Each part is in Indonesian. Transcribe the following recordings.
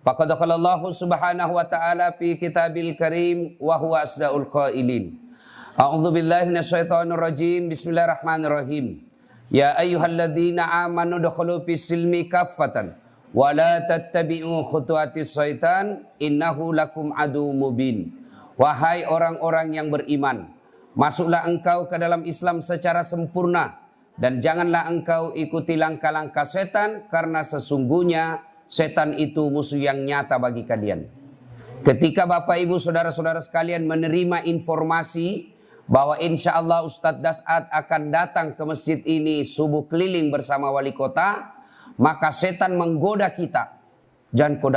Faqad qala Allah Subhanahu wa ta'ala fi kitabil karim wa huwa asdaul qailin. A'udzu billahi minasyaitonir rajim. Bismillahirrahmanirrahim. Ya ayyuhalladzina amanu dkhulu fis silmi kaffatan wa la tattabi'u khutuwatis syaitan innahu lakum aduwwum mubin. Wahai orang-orang yang beriman, masuklah engkau ke dalam Islam secara sempurna dan janganlah engkau ikuti langkah-langkah setan, karena sesungguhnya setan itu musuh yang nyata bagi kalian. Ketika Bapak Ibu saudara-saudara sekalian menerima informasi bahwa insya Allah Ustadz Das'ad akan datang ke masjid ini subuh keliling bersama wali kota, maka setan menggoda kita. Jangan kau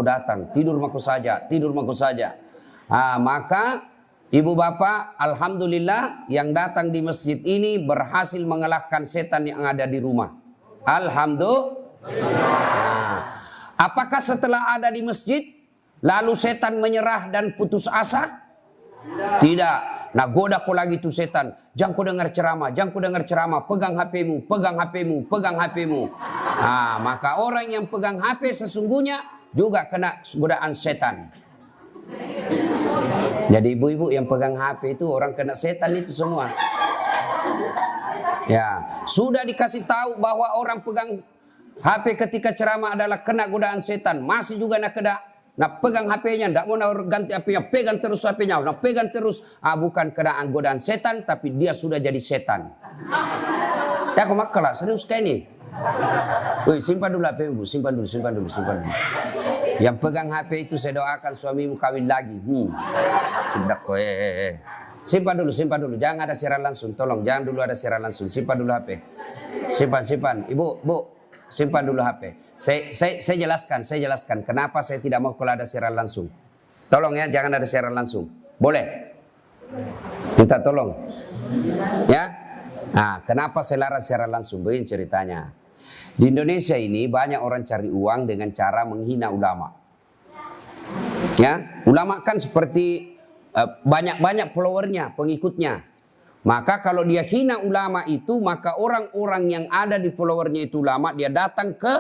datang, tidur maku saja. Maka Ibu Bapak, alhamdulillah yang datang di masjid ini berhasil mengalahkan setan yang ada di rumah. Alhamdulillah. Apakah setelah ada di masjid lalu setan menyerah dan putus asa? Tidak. Nah, goda kau lagi tuh setan. Jangan kau dengar ceramah, pegang HP-mu. Maka orang yang pegang HP sesungguhnya juga kena godaan setan. Jadi ibu-ibu yang pegang HP itu orang kena setan itu semua. Ya, sudah dikasih tahu bahwa orang pegang HP ketika ceramah adalah kena godaan setan. Masih juga nak pegang HP-nya, tidak mau ganti HP-nya, pegang terus HP-nya, pegang terus. Bukan kena godaan setan, tapi dia sudah jadi setan. Ya, aku makalah serius kayak ini. Woi, simpan dulu HP-mu, simpan dulu. Yang pegang HP itu saya doakan suamimu kawin lagi. Sudah kok. Simpan dulu. Jangan ada siaran langsung. Tolong, jangan dulu ada siaran langsung. Simpan dulu HP. Simpan. Ibu, simpan dulu HP. Saya jelaskan kenapa saya tidak mau kalau ada siaran langsung. Tolong ya, jangan ada siaran langsung. Boleh? Minta tolong. Ya? Nah, kenapa saya larang siaran langsung? Begini ceritanya. Di Indonesia ini banyak orang cari uang dengan cara menghina ulama. Ya, ulama kan seperti banyak followernya, pengikutnya. Maka kalau dia hina ulama itu, maka orang-orang yang ada di followernya itu ulama, dia datang ke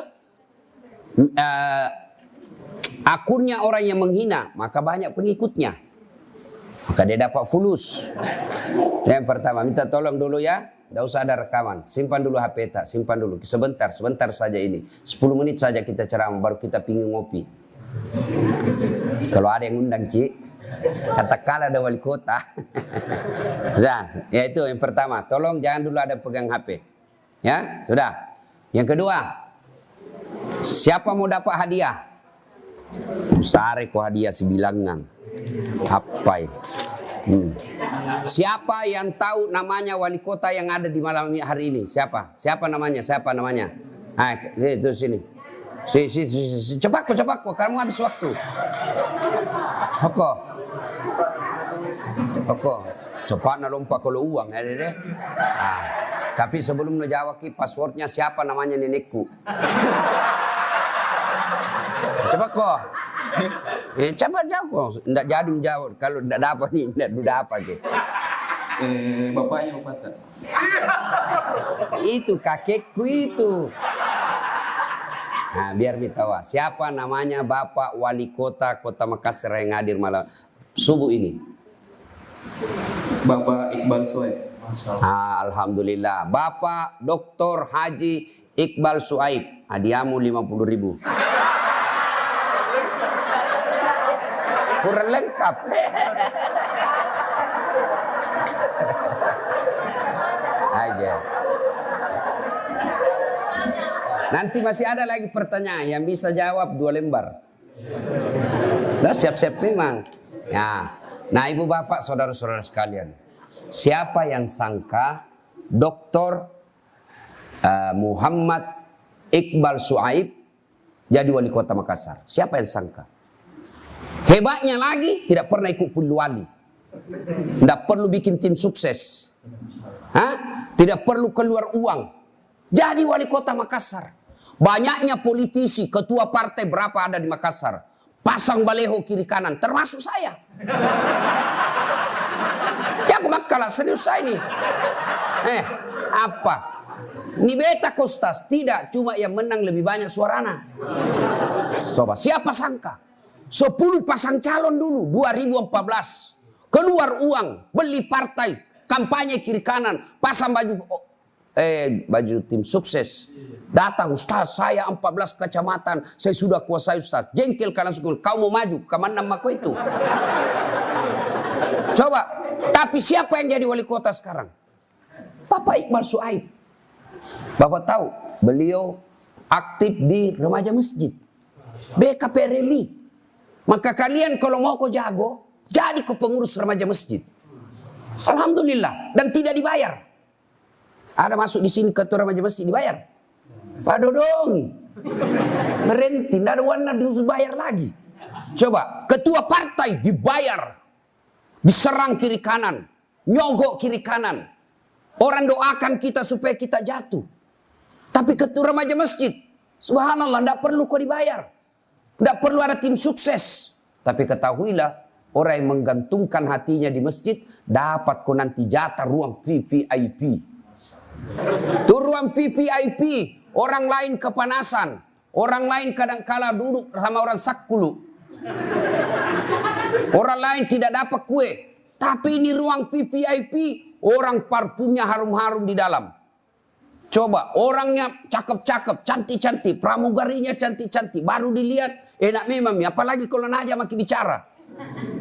akunnya orang yang menghina, maka banyak pengikutnya. Maka dia dapat fulus. Yang pertama, minta tolong dulu ya. Tidak usah ada rekaman. Simpan dulu HP tak, simpan dulu. Sebentar saja ini. 10 menit saja kita ceramah, baru kita pingin ngopi. Kalau ada yang undang Ki, katakanlah ada wali kota. Ya itu yang pertama. Tolong jangan dulu ada pegang HP. Ya, sudah. Yang kedua, siapa mau dapat hadiah? Sare ko hadiah sebilangan. Apa? Siapa yang tahu namanya wali kota yang ada di malam hari ini? Siapa namanya? Sini. Cepat kok, kamu habis waktu. Pokok. Cepat na lompat kalau uang ya deh. Tapi sebelum menjawab passwordnya siapa namanya nenekku. Cepat kok. Cepat jawab. Tidak jadi menjawab. Kalau tidak dapat nih, tidak apa gitu. Bapaknya bapak. Itu kakekku itu. Nah, biar kita tahu siapa namanya Bapak Wali Kota Makassar yang hadir malam subuh ini. Bapak Iqbal Suaib. Alhamdulillah. Bapak Dr. Haji Iqbal Suaib. Hadiahmu 50.000. Kurang lengkap. Aja. Nanti masih ada lagi pertanyaan yang bisa jawab 2 lembar. Nah, siap-siap memang. Ya. Nah, ibu bapak, saudara-saudara sekalian, siapa yang sangka Dr. Muhammad Iqbal Suaib jadi wali kota Makassar? Siapa yang sangka? Hebatnya lagi, tidak pernah ikut pemilu wali. Tidak perlu bikin tim sukses. Tidak perlu keluar uang. Jadi wali kota Makassar. Banyaknya politisi, ketua partai berapa ada di Makassar. Pasang baleho kiri kanan, termasuk saya. Ya aku makalah serius saya ini. Apa? Ini beta kostas. Tidak, cuma yang menang lebih banyak suarana. Coba, siapa sangka? 10 pasang calon dulu, 2014. Keluar uang, beli partai, kampanye kiri kanan, pasang baju tim sukses. Datang, Ustaz, saya 14 kecamatan, saya sudah kuasai Ustaz. Jengkel kalian langsung, kau mau maju, kemana nama kau itu? Coba, tapi siapa yang jadi wali kota sekarang? Bapak Iqbal Suaib. Bapak tahu, beliau aktif di remaja masjid, BKP RMI. Maka kalian kalau mau kau jago, jadi kau pengurus remaja masjid. Alhamdulillah, dan tidak dibayar. Ada masuk di sini ketua remaja masjid dibayar? Pak Dodongi berhenti, tidak ada warna dibayar lagi. Coba, ketua partai dibayar, diserang kiri kanan, nyogok kiri kanan. Orang doakan kita supaya kita jatuh. Tapi ketua remaja masjid, subhanallah, tidak perlu kau dibayar. Tidak perlu ada tim sukses. Tapi ketahuilah, orang yang menggantungkan hatinya di masjid, dapat kau nanti jatah ruang VVIP. Itu ruang VVIP. Orang lain kepanasan. Orang lain kadang-kala duduk sama orang sakulu. Orang lain tidak dapat kue. Tapi ini ruang VVIP. Orang parfumnya harum-harum di dalam. Coba, orangnya cakep-cakep, cantik-cantik, pramugarinya cantik-cantik, baru dilihat enak memang, apalagi kalau Naja makin bicara.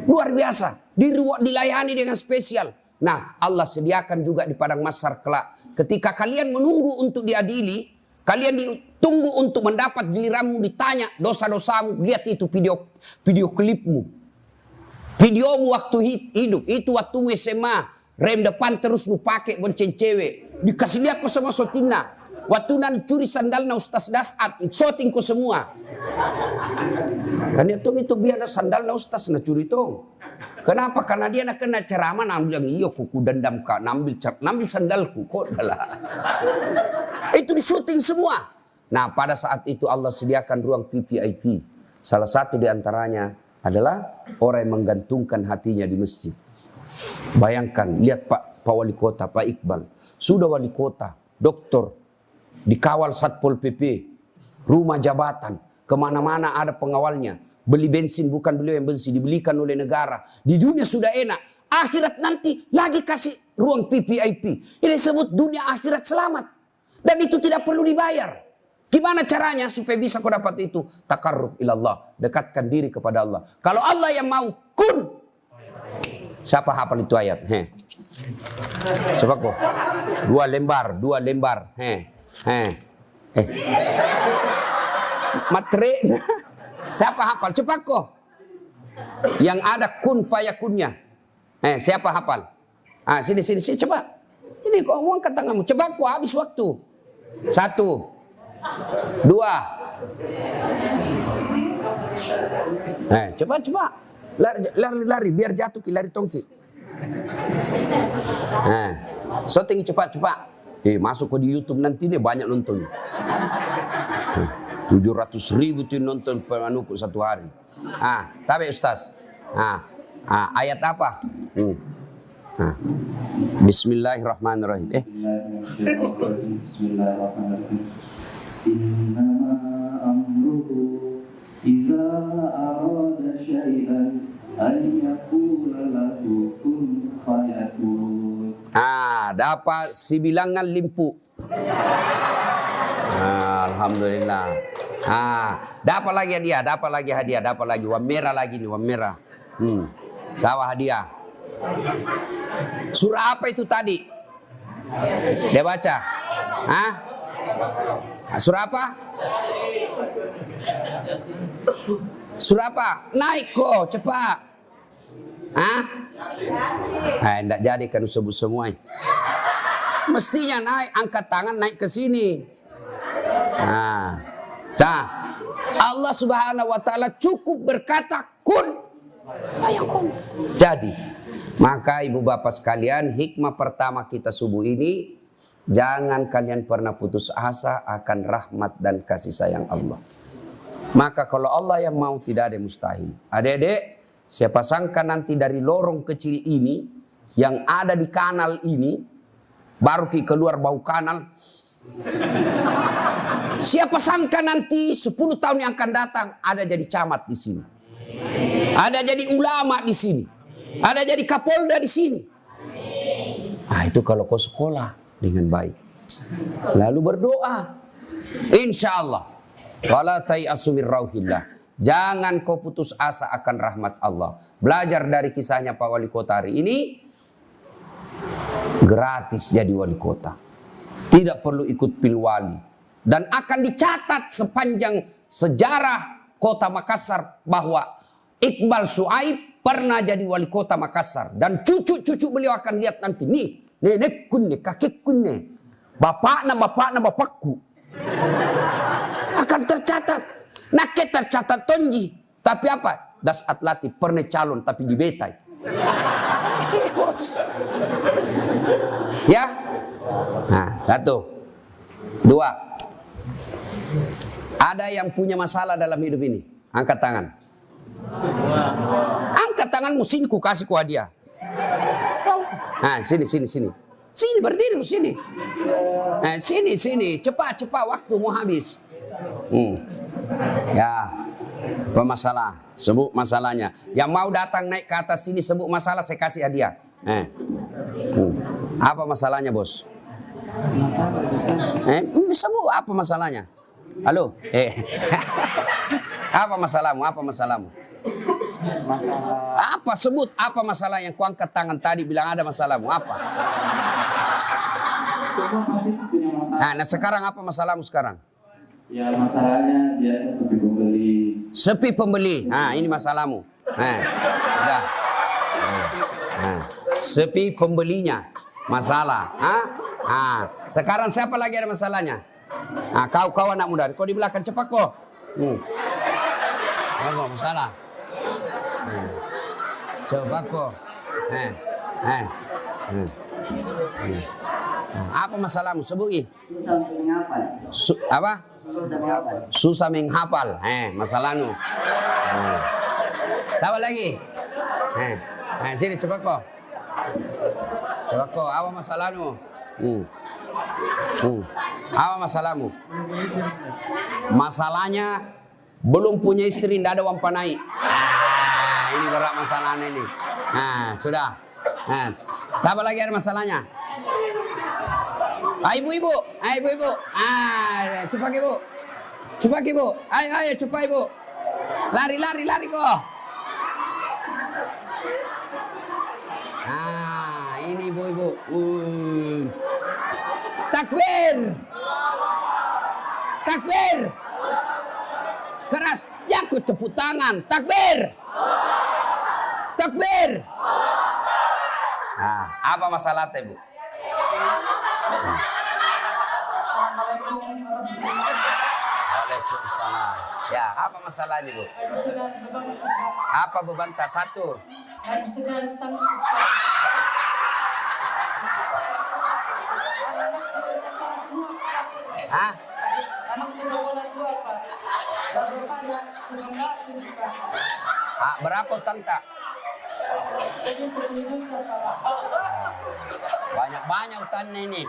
Luar biasa, dilayani dengan spesial. Nah, Allah sediakan juga di padang mahsyar kelak. Ketika kalian menunggu untuk diadili, kalian ditunggu untuk mendapat giliranmu ditanya dosa-dosamu, lihat itu video klipmu. Videomu waktu hidup, itu waktu SMA. Rem depan terus lu pakai bonceng cewek. Dikasih lihat kau sama sotina. Waktu nan curi sandalnya Ustaz Dasat. Soting kau semua. Kan itu biar sandalnya Ustaz na curi itu. Kenapa? Karena dia nak kena ceramah. Nambil yang iyo kuku dendam kak. Nambil sandalku. Kok adalah. Itu disuting semua. Nah pada saat itu Allah sediakan ruang VVIP. Salah satu diantaranya adalah orang yang menggantungkan hatinya di masjid. Bayangkan, lihat Pak Wali Kota, Pak Iqbal. Sudah wali kota, doktor, dikawal Satpol PP, rumah jabatan, kemana-mana ada pengawalnya. Beli bensin bukan beliau yang bensin, dibelikan oleh negara. Di dunia sudah enak, akhirat nanti lagi kasih ruang VVIP. Ini disebut dunia akhirat selamat. Dan itu tidak perlu dibayar. Gimana caranya supaya bisa kau dapat itu? Takarruf ilallah, dekatkan diri kepada Allah. Kalau Allah yang mau, kun. Siapa hafal itu ayat? Coba kok. 2 lembar. Matre. Siapa hafal? Cepat kok. Yang ada kun fayakunnya. Siapa hafal? Sini coba. Ini kok mau angkat tanganmu. Coba kok habis waktu. 1, 2. Coba. Lari biar jatuh lari tongki. So tinggi cepat. Masuk ke di YouTube nanti nih banyak nonton. 700.000 tuh nonton penuku satu hari. Tapi Ustaz. Ayat apa? Bismillahirrahmanirrahim. Bismillahirrahmanirrahim. Innama amruhu idza arada syai'an an yaqula lahu kun fayakun. Dapat si bilangan limpu. Alhamdulillah. Dapat lagi hadiah, dapat lagi warna merah lagi nih, warna merah. Sawah hadiah. Surah apa itu tadi? Dia baca. Surah apa? Surah apa? Naik kok, cepat. Enggak jadi kan sebut semua. Mestinya naik, angkat tangan naik ke sini. Allah Subhanahu wa taala cukup berkata kun fayakun. Jadi, maka ibu bapak sekalian, hikmah pertama kita subuh ini, jangan kalian pernah putus asa akan rahmat dan kasih sayang Allah. Maka kalau Allah yang mau, tidak ada yang mustahil. Adik-adik, siapa sangka nanti dari lorong kecil ini yang ada di kanal ini baru keluar bau kanal. Siapa sangka nanti 10 tahun yang akan datang ada jadi camat di sini. Ada jadi ulama di sini. Ada jadi kapolda di sini. Ah, itu kalau kau sekolah dengan baik. Lalu berdoa. Insya Allah. Wala tai'asu min rauhillah. Jangan kau putus asa akan rahmat Allah. Belajar dari kisahnya Pak Wali Kota hari ini. Gratis jadi wali kota. Tidak perlu ikut pilwali. Dan akan dicatat sepanjang sejarah kota Makassar bahwa Iqbal Suaib pernah jadi wali kota Makassar. Dan cucu-cucu beliau akan lihat nanti. Nih, nenekku nih, kakekku nih. Bapakna bapakku. Akan tercatat. Nah kita tercatat tonji. Tapi apa? Das Atlati pernah calon tapi dibetai. Ya. Nah, 1. 2. Ada yang punya masalah dalam hidup ini? Angkat tangan. Angkat tanganmu, sini ku kasih ku hadiah. Nah, sini. Sini berdiri sini. Nah, sini. Cepat waktu mau habis. Ya. Pemasalah, sebut masalahnya. Yang mau datang naik ke atas sini sebut masalah, saya kasih hadiah. Apa masalahnya, Bos? Sebut apa masalahnya? Halo? Apa masalahmu? Masalah Apa sebut apa masalah yang kau angkat tangan tadi bilang ada masalahmu? Apa? semua pasti punya masalah. Nah, sekarang apa masalahmu sekarang? Ya masalahnya biasa sepi pembeli. Sepi pembeli. Nah, ini masalahmu. Nah, udah. Nah, sepi pembelinya masalah. Sekarang siapa lagi ada masalahnya? Kau anak muda, kau di belakang cepat kok. Apa masalah? Coba kok. Apa masalahmu? Sebuti. Susah untuk menghafal. Apa? Susah menghafal. Susah menghafal. Masalahmu. Siapa lagi? Sini cepat kok. Coba kok. Apa masalahmu? Apa masalahmu? Masalahnya belum punya istri, tidak ada uang panai. Ini berat masalahnya ini. Sudah. Siapa lagi ada masalahnya? Ibu-ibu. Cepat ibu. Ayo cepat ibu. Lari kok. Ini ibu-ibu. Takbir. Keras. Jangan tepuk tangan. Takbir. Apa masalah ibu? Waalaikumsalam. Ya, apa masalahnya bu? Apa beban tas? 1. Berapa tanta? Banyak utangnya ini.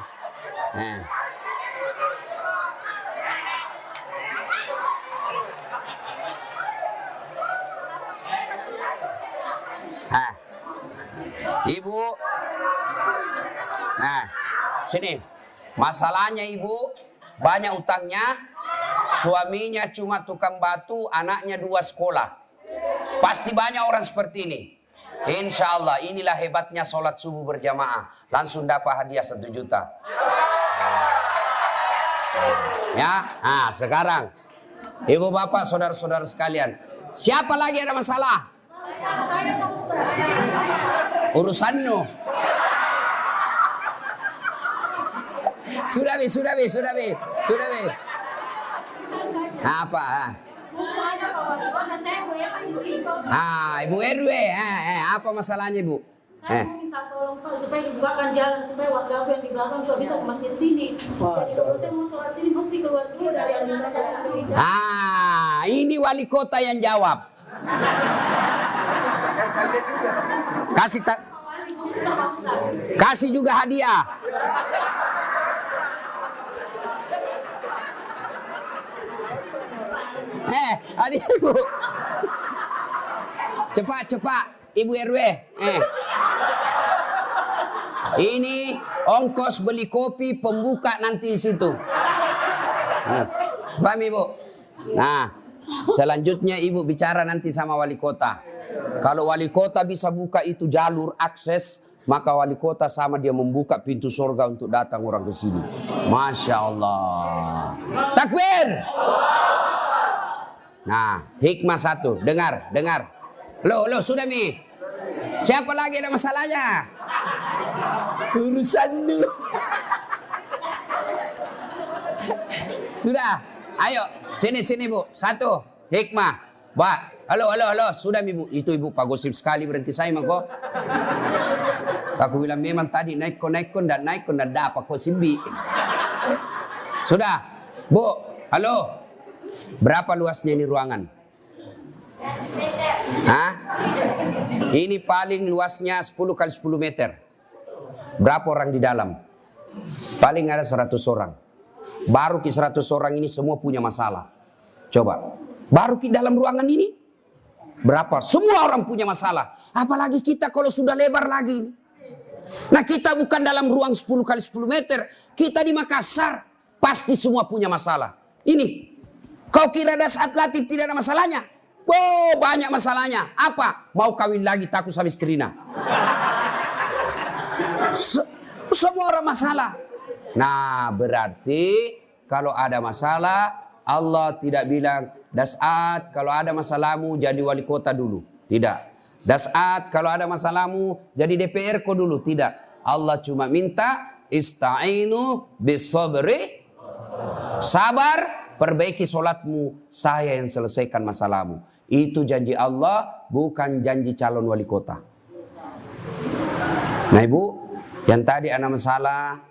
Ibu. Sini. Masalahnya ibu banyak utangnya. Suaminya cuma tukang batu, anaknya 2 sekolah. Pasti banyak orang seperti ini. Insya Allah inilah hebatnya sholat subuh berjamaah. Langsung dapat hadiah 1 juta. Ya, sekarang ibu bapak saudara-saudara sekalian, siapa lagi ada masalah? Urusanmu. Sudah be. Apa? Ibu RW, apa masalahnya ibu? Saya minta tolong Pak supaya dibukakan jalan supaya warga yang di belakang juga bisa ke masjid sini. Jadi kalau saya mau sholat sini mesti keluar dulu dari yang di belakang. Ini wali kota yang jawab. Kasih juga hadiah. Adik ibu. Cepat. Ibu RW. Ini ongkos beli kopi pembuka nanti di situ. Paham ibu? Nah, selanjutnya ibu bicara nanti sama wali kota. Kalau wali kota bisa buka itu jalur akses, maka wali kota sama dia membuka pintu surga untuk datang orang ke sini. Masya Allah. Takbir. Nah, hikmah satu. Dengar. Loh, sudah Mi. Siapa lagi ada masalahnya? Urusan dulu. Sudah. Ayo, sini Bu. Satu, hikmah. Halo. Sudah Mi Bu. Itu Ibu Pak gosip sekali berhenti saya mah kok. Aku bilang memang tadi naik dan dapat kok simbi. Sudah. Bu, halo. Berapa luasnya ini ruangan? Hah? Ini paling luasnya 10 kali 10 meter. Berapa orang di dalam? Paling ada 100 orang. Baru ke 100 orang ini semua punya masalah. Coba. Baru ke dalam ruangan ini. Berapa? Semua orang punya masalah. Apalagi kita kalau sudah lebar lagi. Nah kita bukan dalam ruang 10 kali 10 meter. Kita di Makassar. Pasti semua punya masalah. Ini. Kau kira Dasat Latif tidak ada masalahnya? Oh, banyak masalahnya. Apa? Mau kawin lagi takut sama istrina. Semua orang masalah. Nah, berarti kalau ada masalah, Allah tidak bilang, Dasat kalau ada masalahmu jadi wali kota dulu. Tidak. Dasat kalau ada masalahmu jadi DPR kok dulu. Tidak. Allah cuma minta ista'inu bisabri. Sabar. Perbaiki solatmu, saya yang selesaikan masalahmu. Itu janji Allah, bukan janji calon wali kota. Nah Ibu, yang tadi ada masalah,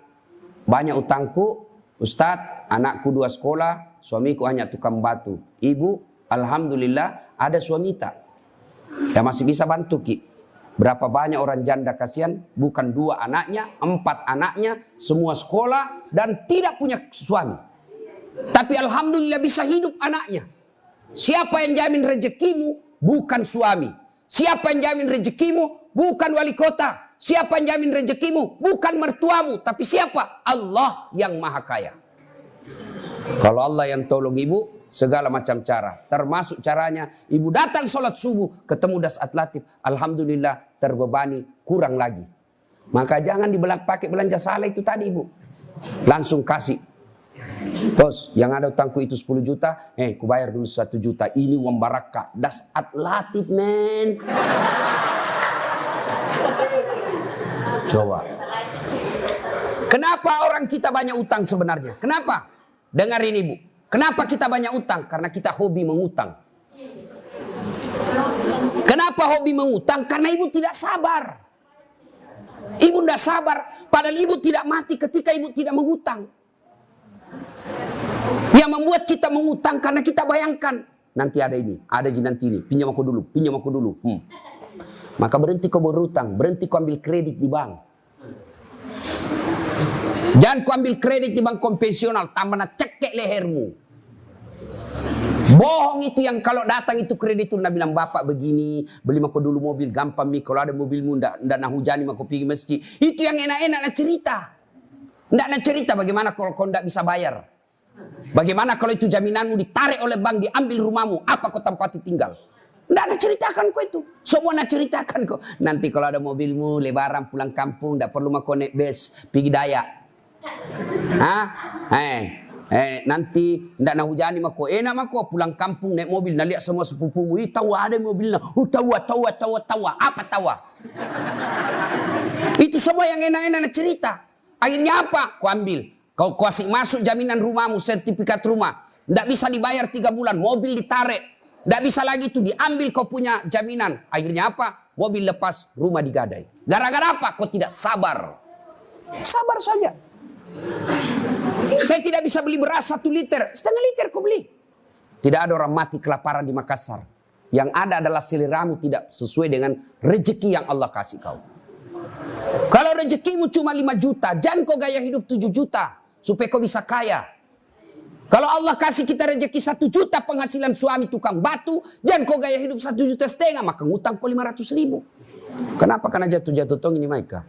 banyak utangku, Ustadz, anakku 2 sekolah, suamiku hanya tukang batu. Ibu, alhamdulillah ada suami tak. Ya masih bisa bantu Ki. Berapa banyak orang janda kasihan, bukan 2 anaknya, 4 anaknya, semua sekolah dan tidak punya suami. Tapi alhamdulillah bisa hidup anaknya. Siapa yang jamin rezekimu? Bukan suami. Siapa yang jamin rezekimu? Bukan wali kota. Siapa yang jamin rezekimu? Bukan mertuamu. Tapi siapa? Allah yang maha kaya. Kalau Allah yang tolong ibu, segala macam cara. Termasuk caranya, ibu datang sholat subuh, ketemu Dasat Latif. Alhamdulillah terbebani, kurang lagi. Maka jangan pakai belanja salah itu tadi ibu. Langsung kasih. Bos, yang ada utangku itu 10 juta, ku bayar dulu 1 juta. Ini uang barakah. Dasat Latif, men. Coba. Kenapa orang kita banyak utang sebenarnya? Kenapa? Dengar ini, Bu. Kenapa kita banyak utang? Karena kita hobi mengutang. Kenapa hobi mengutang? Karena ibu tidak sabar. Ibu tidak sabar. Padahal ibu tidak mati ketika ibu tidak mengutang. Yang membuat kita mengutang karena kita bayangkan nanti ada ini, ada nanti ini, pinjam aku dulu. Maka berhenti kau berutang, berhenti kau ambil kredit di bank. Jangan kau ambil kredit di bank konvensional, tambah cekek lehermu. Bohong itu yang kalau datang itu kredit itu nak bilang bapak begini, beli aku dulu mobil gampang mi, kalau ada mobilmu ndak nak hujani aku pergi masjid. Itu yang enak-enak nak cerita. Ndak nak cerita bagaimana kalau kau ndak bisa bayar. Bagaimana kalau itu jaminanmu ditarik oleh bank, diambil rumahmu, apa kau tempati tinggal? Nggak ada ceritakan kau itu. Semua nak ceritakan kau. Nanti kalau ada mobilmu, lebaran pulang kampung, nggak perlu mau naik bus, pergi Dayak. Nanti ndak nak hujani mako, enak mako pulang kampung naik mobil, nak lihat semua sepupumu, tahu ada mobilnya, tahu, apa tahu? Itu semua yang enak-enak nak cerita. Akhirnya apa? Kau ambil. Kau kasih masuk jaminan rumahmu, sertifikat rumah. Tidak bisa dibayar 3 bulan, mobil ditarik. Tidak bisa lagi itu diambil kau punya jaminan. Akhirnya apa? Mobil lepas, rumah digadai. Gara-gara apa? Kau tidak sabar. Sabar saja. Saya tidak bisa beli beras 1 liter. 1,5 liter kau beli. Tidak ada orang mati kelaparan di Makassar. Yang ada adalah seleramu tidak sesuai dengan rezeki yang Allah kasih kau. Kalau rezekimu cuma 5 juta, jangan kau gaya hidup 7 juta. Supaya kau bisa kaya. Kalau Allah kasih kita rezeki 1 juta penghasilan suami tukang batu, jangan kau gaya hidup 1,5 juta, maka ngutang kau 500.000. Kenapa? Karena jatuh-jatuh tong ini Maika.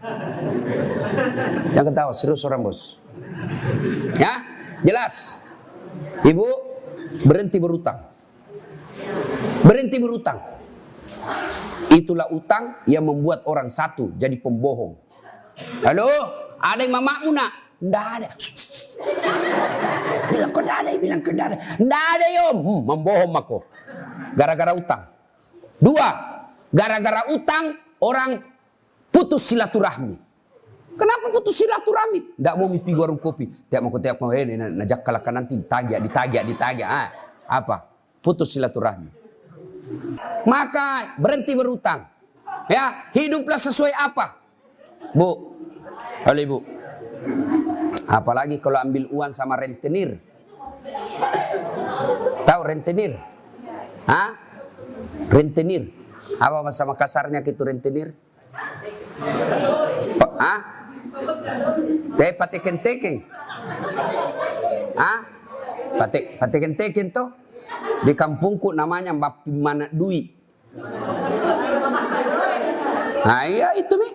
Yang ketawa serius orang bos. Ya, jelas. Ibu berhenti berutang. Berhenti berutang. Itulah utang yang membuat orang satu jadi pembohong. Halo, ada yang mamamu nak? Nggak ada. Bilang kau nggak ada, bilang kau nggak ada. Nggak ada yom. Membohong aku. Gara-gara utang. 2, gara-gara utang orang putus silaturahmi. Kenapa putus silaturahmi? Nggak mau mimpi warung kopi. Tiap mau najak kalahkan nanti ditagih. Apa? Putus silaturahmi. Maka berhenti berutang. Ya, hiduplah sesuai apa? Bu, halo ibu. Apalagi kalau ambil uang sama rentenir. Tahu rentenir? Hah? Rentenir. Apa bahasa kasarnya gitu rentenir? Hah? Teh pateken-teken. Hah? Pateken-teken toh? Di kampungku namanya mana duit. Nah iya itu nih.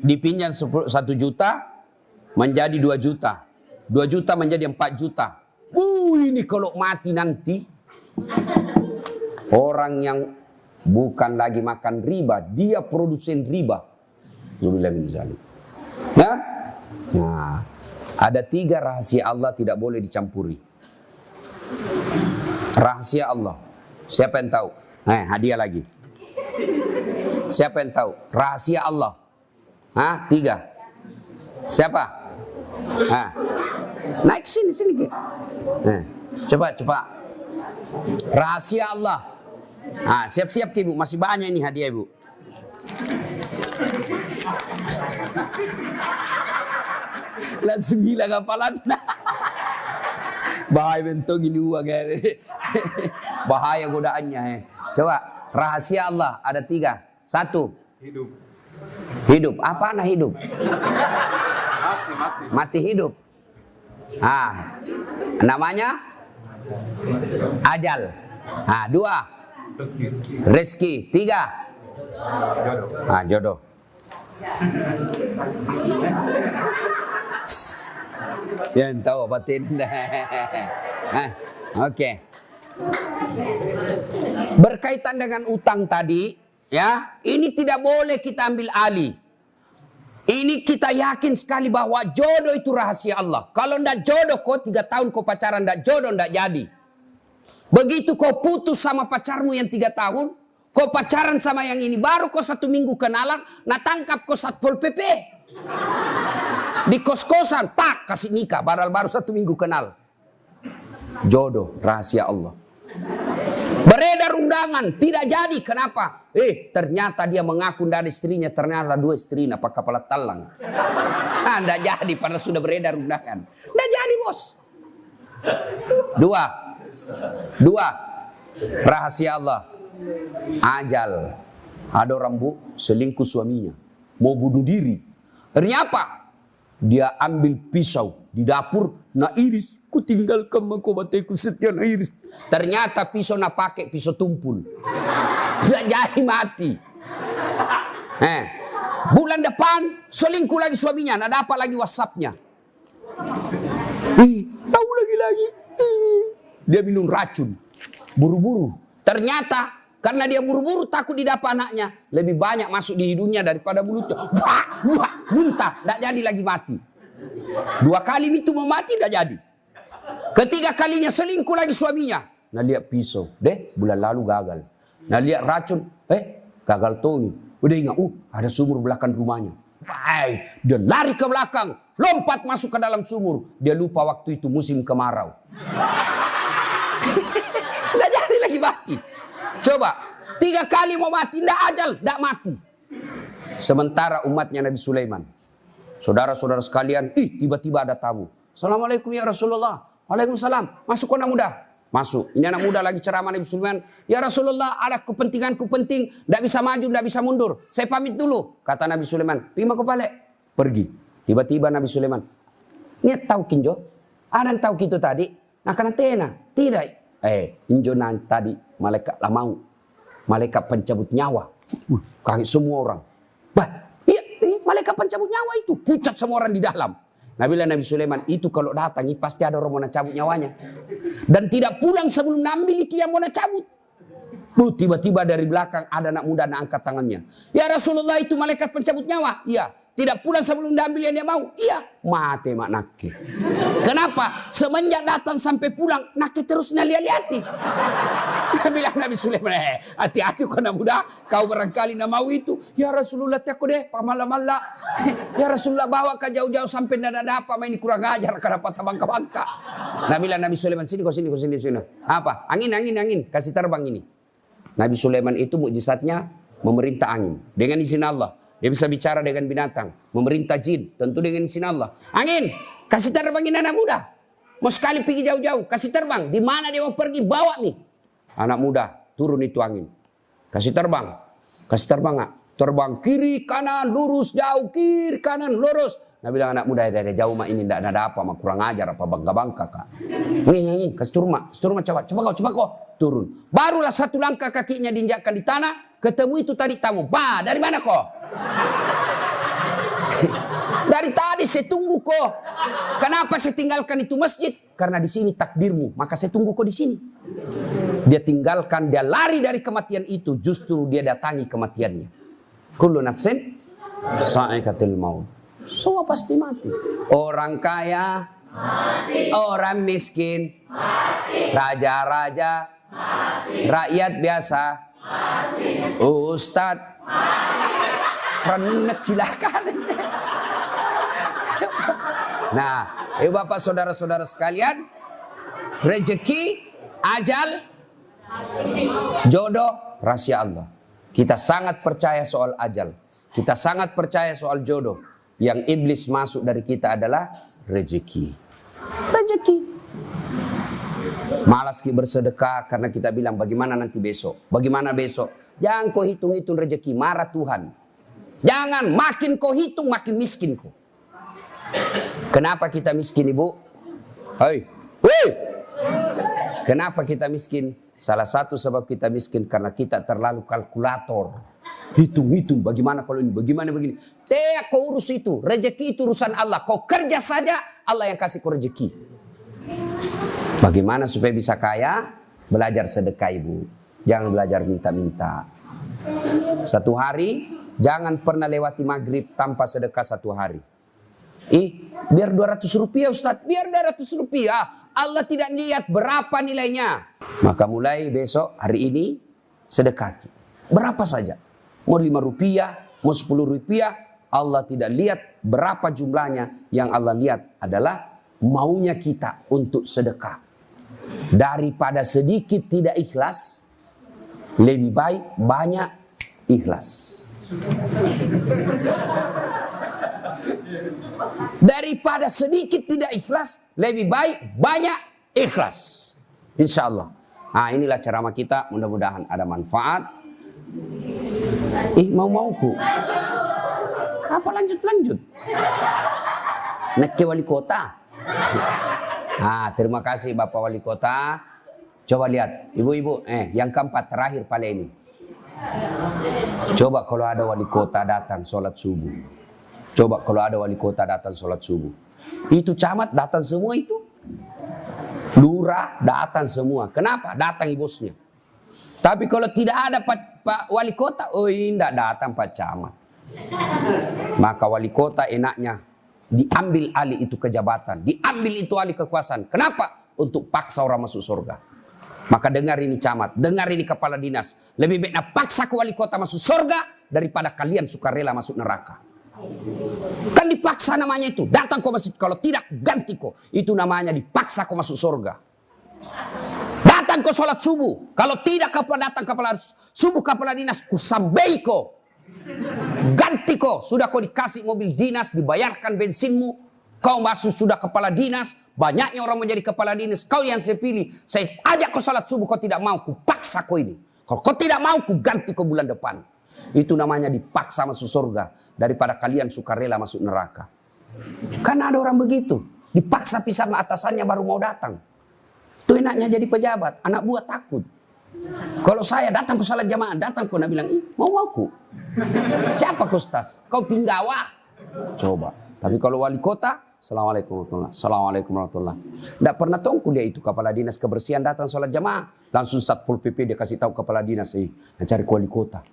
Dipinjam 1 juta menjadi 2 juta. 2 juta menjadi 4 juta. Ini kalau mati nanti orang yang bukan lagi makan riba, dia produsen riba. Ya? Nah, ada 3 rahasia Allah tidak boleh dicampuri. Rahasia Allah. Siapa yang tahu? Hadiah lagi. Siapa yang tahu? Rahasia Allah. 3. Siapa? Naik sini. Coba. Rahasia Allah. Siap-siap ibu, masih banyak ini hadiah ibu. Langsung gila kapalan. Bahaya bentuk ini uang. Bahaya godaannya. Coba, rahasia Allah ada 3. 1. Hidup. Apa anak hidup? Mati hidup. Namanya ajal. 2. Rezeki. 3. Jodoh. Yang tahu batin. Oke. Berkaitan dengan utang tadi, ya, ini tidak boleh kita ambil alih. Ini kita yakin sekali bahwa jodoh itu rahasia Allah. Kalau ndak jodoh kau 3 tahun kau pacaran ndak jodoh ndak jadi. Begitu kau putus sama pacarmu yang 3 tahun, kau pacaran sama yang ini baru kau 1 minggu kenalan, nah tangkap kau Satpol PP. Di kos-kosan, pak kasih nikah, baru 1 minggu kenal. Jodoh, rahasia Allah. Beredar undangan, tidak jadi. Kenapa? Ternyata dia mengaku tidak ada istrinya, ternyata 2 istrinya, apa kepala talang. Tidak jadi, padahal sudah beredar undangan. Tidak jadi bos. 2, rahasia Allah. Ajal. Ada orang bu, selingkuh suaminya, mau bunuh diri. Ternyata dia ambil pisau di dapur, na Iris, ku tinggalkan mengkobateku setia na Iris. Ternyata pisau na pakai pisau tumpul. Dia jadi mati. Bulan depan selingkuh lagi suaminya, na dapat lagi WhatsApp-nya. Tahu lagi. Dia minum racun, buru-buru. Ternyata karena dia buru-buru takut didapat anaknya, lebih banyak masuk di hidungnya daripada mulutnya. Muntah, tidak jadi lagi mati. 2 kali itu mau mati, tidak jadi. Ketiga kalinya selingkuh lagi suaminya. Nah lihat pisau, bulan lalu gagal. Nah lihat racun, gagal tuh. Udah ingat, ada sumur belakang rumahnya. Dia lari ke belakang, lompat masuk ke dalam sumur. Dia lupa waktu itu musim kemarau. Tidak jadi lagi mati. Coba, 3 kali mau mati, tidak ajal, tidak mati. Sementara umatnya Nabi Sulaiman. Saudara-saudara sekalian, tiba-tiba ada tamu. Assalamualaikum ya Rasulullah. Waalaikumsalam. Masuk anak muda. Masuk. Ini anak muda lagi ceramah Nabi Sulaiman. Ya Rasulullah, ada kepentinganku penting. Tidak bisa maju, tidak bisa mundur. Saya pamit dulu. Kata Nabi Sulaiman, terima kepala. Pergi. Tiba-tiba Nabi Sulaiman. Niat tahu kinjo. Ada tahu gitu tadi? Nah karena tena. Tidak. Injonan tadi malaikat lamau. Malaikat pencabut nyawa. Kaget semua orang. Bah, iya, malaikat pencabut nyawa itu. Pucat semua orang di dalam. Nabi Sulaiman itu kalau datang pasti ada orang mau cabut nyawanya. Dan tidak pulang sebelum ambil itu yang mau cabut. Tiba-tiba dari belakang ada anak muda nak angkat tangannya. Ya Rasulullah itu malaikat pencabut nyawa. Iya. Tidak pulang sebelum diambil yang dia mau. Iya. Mati mak nake. Kenapa? Semenjak datang sampai pulang nake terus lihat-lihati. Nabi Sulaiman, hati-hati kau anak muda. Kau barangkali nak mau itu. Ya Rasulullah aku deh pamala-mala. Ya Rasulullah bawa ke jauh-jauh sampai tidak ada apa. Ini kurang ajar karena patah bangka-bangka. Nabi Sulaiman sini. Apa? Angin. Kasih terbang ini. Nabi Sulaiman itu mukjizatnya memerintah angin dengan izin Allah. Dia bisa bicara dengan binatang, memerintah jin, tentu dengan izin Allah. Angin, kasih terbangin anak muda. Mau sekali pergi jauh-jauh, kasih terbang. Di mana dia mau pergi, bawa nih. Anak muda, turun itu angin. Kasih terbang nggak? Terbang kiri, kanan, lurus, jauh, kiri, kanan, lurus. Nah bilang anak muda, ada jauh mak ini, tidak ada apa, mak kurang ajar, apa bangga-bangga kak. Ini, kasih turun mak, coba kau. Turun. Barulah satu langkah kakinya diinjakkan di tanah, ketemu itu tadi tamu. Bah, dari mana kok? Dari tadi saya tunggu kok. Kenapa saya tinggalkan itu masjid? Karena di sini takdirmu, maka saya tunggu kok di sini. Dia tinggalkan, dia lari dari kematian itu, justru dia datangi kematiannya. Kullu nafsin sa'iqatul maut. Semua pasti mati. Orang kaya mati. Orang miskin mati. Raja-raja mati. Rakyat biasa mati. Ustadz renek silakan. Nah, Bapak saudara-saudara sekalian, rezeki, ajal, jodoh, rahasia Allah. Kita sangat percaya soal ajal. Kita sangat percaya soal jodoh. Yang iblis masuk dari kita adalah rezeki. Malas kita bersedekah karena kita bilang bagaimana nanti besok. Bagaimana besok? Jangan kau hitung-hitung rezeki, marah Tuhan. Jangan, makin kau hitung makin miskin kau. Kenapa kita miskin ibu? Hei. Kenapa kita miskin? Salah satu sebab kita miskin karena kita terlalu kalkulator. Hitung-hitung bagaimana kalau ini, bagaimana begini. Tidak kau urus itu. Rezeki itu urusan Allah. Kau kerja saja, Allah yang kasih kau rezeki. Bagaimana supaya bisa kaya? Belajar sedekah ibu. Jangan belajar minta-minta. Satu hari, jangan pernah lewati maghrib tanpa sedekah satu hari. Biar 200 rupiah Ustaz. Biar 200 rupiah. Allah tidak lihat berapa nilainya. Maka mulai besok, hari ini, sedekah. Berapa saja. Mau 5 rupiah, mau 10 rupiah. Allah tidak lihat berapa jumlahnya. Yang Allah lihat adalah maunya kita untuk sedekah. Daripada sedikit tidak ikhlas, lebih baik banyak ikhlas. Daripada sedikit tidak ikhlas, lebih baik banyak ikhlas. Insya Allah. Nah inilah ceramah kita, mudah-mudahan ada manfaat. Mau-mauku. Apa lanjut? Naik ke wali kota. Nah, terima kasih Bapak Wali Kota. Coba lihat, ibu-ibu, yang keempat terakhir pada ini. Coba kalau ada wali kota datang sholat subuh. Itu camat datang semua itu. Lurah datang semua. Kenapa? Datang bosnya. Tapi kalau tidak ada Pak Wali Kota, tidak datang Pak Camat. Maka wali kota enaknya diambil alih itu kejabatan, diambil itu alih kekuasaan. Kenapa? Untuk paksa orang masuk surga. Maka dengar ini camat, dengar ini kepala dinas. Lebih baik paksa ke wali kota masuk surga daripada kalian sukarela masuk neraka. Kan dipaksa namanya itu. Datang kau masuk, kalau tidak ganti kau. Itu namanya dipaksa kau masuk surga. Datang kau sholat subuh. Kalau tidak kau datang kepala subuh kepala dinas, ku sambai kau. Ganti kau. Sudah kau dikasih mobil dinas, dibayarkan bensinmu. Kau masuk sudah kepala dinas. Banyaknya orang menjadi kepala dinas. Kau yang saya pilih. Saya ajak kau sholat subuh. Kau tidak mau. Ku paksa kau ini. Kalau kau tidak mau. Ku ganti kau bulan depan. Itu namanya dipaksa masuk surga. Daripada kalian sukarela masuk neraka. Karena ada orang begitu. Dipaksa pisah sama atasannya baru mau datang. Itu enaknya jadi pejabat. Anak buah takut. Kalau saya datang ke salat jamaah, datang kok, bilang, mau aku. Siapa Ustaz? Kau pinggawa. Coba. Tapi kalau wali kota, Assalamualaikum warahmatullahi wabarakatuh. Assalamualaikum warahmatullahi wabarakatuh. Tidak pernah tongku dia itu kepala dinas kebersihan datang sholat jamaah. Langsung Satpol PP dia kasih tahu kepala dinas, cari ke wali kota.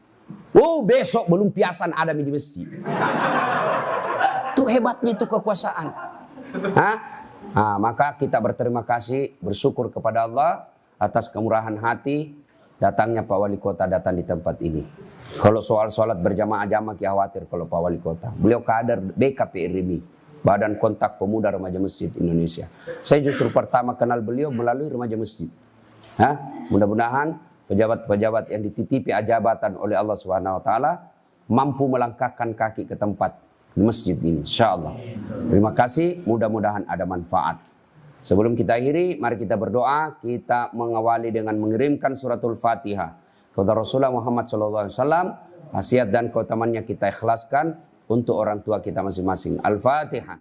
Oh, besok belum piasan ada di masjid. Itu hebatnya itu kekuasaan. Maka kita berterima kasih, bersyukur kepada Allah atas kemurahan hati datangnya Pak Wali Kota datang di tempat ini. Kalau soal sholat berjamaah-jamaah khawatir kalau Pak Wali Kota. Beliau kader BKPRMI, Badan Kontak Pemuda Remaja Masjid Indonesia. Saya justru pertama kenal beliau melalui remaja masjid. Mudah-mudahan pejabat-pejabat yang dititipi jabatan oleh Allah Subhanahu wa taala mampu melangkahkan kaki ke tempat di masjid ini, insyaallah. Terima kasih, mudah-mudahan ada manfaat. Sebelum kita akhiri, mari kita berdoa. Kita mengawali dengan mengirimkan suratul Fatihah kepada Rasulullah Muhammad SAW. Wasiat dan keutamannya kita ikhlaskan untuk orang tua kita masing-masing. Al-Fatihah.